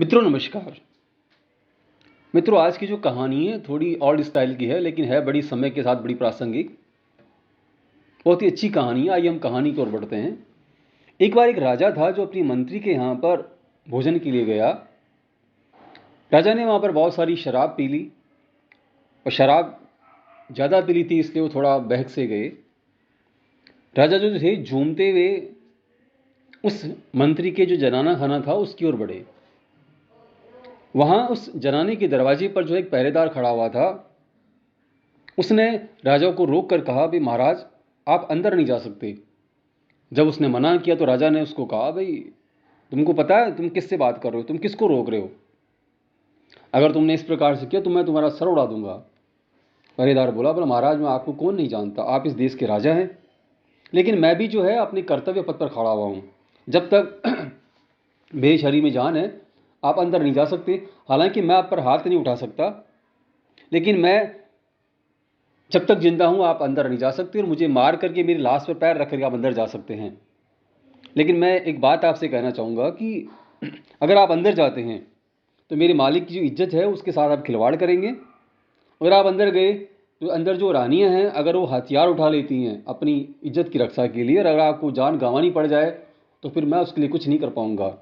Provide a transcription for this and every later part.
मित्रों नमस्कार। मित्रों आज की जो कहानी है थोड़ी ओल्ड स्टाइल की है, लेकिन है बड़ी समय के साथ बड़ी प्रासंगिक। बहुत ही अच्छी कहानी है। आइए हम कहानी की ओर बढ़ते हैं। एक बार एक राजा था जो अपनी मंत्री के यहाँ पर भोजन के लिए गया। राजा ने वहाँ पर बहुत सारी शराब पी ली और शराब ज़्यादा पी ली थी, इसलिए वो थोड़ा बहक से गए। राजा जो थे झूमते हुए उस मंत्री के जो जनाना खाना था उसकी ओर बढ़े। वहाँ उस जनाने के दरवाजे पर जो एक पहरेदार खड़ा हुआ था, उसने राजा को रोक कर कहा, भाई महाराज आप अंदर नहीं जा सकते। जब उसने मना किया तो राजा ने उसको कहा, भाई तुमको पता है तुम किससे बात कर रहे हो, तुम किसको रोक रहे हो? अगर तुमने इस प्रकार से किया तो मैं तुम्हारा सर उड़ा दूंगा। पहरेदार बोला महाराज मैं आपको कौन नहीं जानता, आप इस देश के राजा हैं, लेकिन मैं भी जो है अपने कर्तव्य पथ पर खड़ा हुआ हूँ। जब तक मेरी शरीर में जान है आप अंदर नहीं जा सकते। हालांकि मैं आप पर हाथ नहीं उठा सकता, लेकिन मैं जब तक जिंदा हूं आप अंदर नहीं जा सकते, और मुझे मार करके मेरी लाश पर पैर रख करके आप अंदर जा सकते हैं। लेकिन मैं एक बात आपसे कहना चाहूँगा कि अगर आप अंदर जाते हैं तो मेरे मालिक की जो इज्जत है उसके साथ आप खिलवाड़ करेंगे। अगर आप अंदर गए तो अंदर जो रानियां हैं अगर वो हथियार उठा लेती हैं अपनी इज्जत की रक्षा के लिए, और अगर आपको जान गंवानी पड़ जाए तो फिर मैं उसके लिए कुछ नहीं कर पाऊंगा।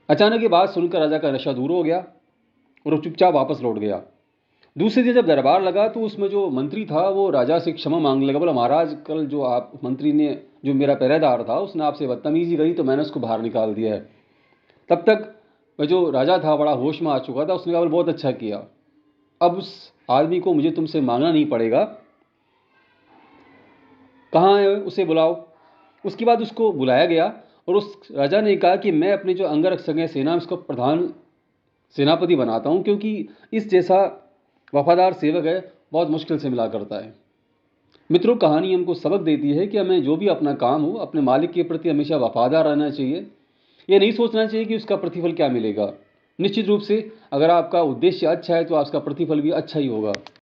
अचानक ये बात सुनकर राजा का नशा दूर हो गया और वो चुपचाप वापस लौट गया। दूसरे दिन जब दरबार लगा तो उसमें जो मंत्री था वो राजा से क्षमा मांगने लगा। बोला महाराज कल जो आप मंत्री ने जो मेरा पहरेदार था उसने आपसे बदतमीजी करी तो मैंने उसको बाहर निकाल दिया है। तब तक वह जो राजा था बड़ा होश में आ चुका था। उसने कहा बहुत अच्छा किया, अब उस आदमी को मुझे तुमसे मांगना नहीं पड़ेगा। कहाँ है उसे बुलाओ। उसके बाद उसको बुलाया गया और उस राजा ने कहा कि मैं अपने जो अंगरक्षक हैं सेना में उसको प्रधान सेनापति बनाता हूँ, क्योंकि इस जैसा वफादार सेवक है बहुत मुश्किल से मिला करता है। मित्रों कहानी हमको सबक देती है कि हमें जो भी अपना काम हो अपने मालिक के प्रति हमेशा वफादार रहना चाहिए। ये नहीं सोचना चाहिए कि उसका प्रतिफल क्या मिलेगा। निश्चित रूप से अगर आपका उद्देश्य अच्छा है तो आपका प्रतिफल भी अच्छा ही होगा।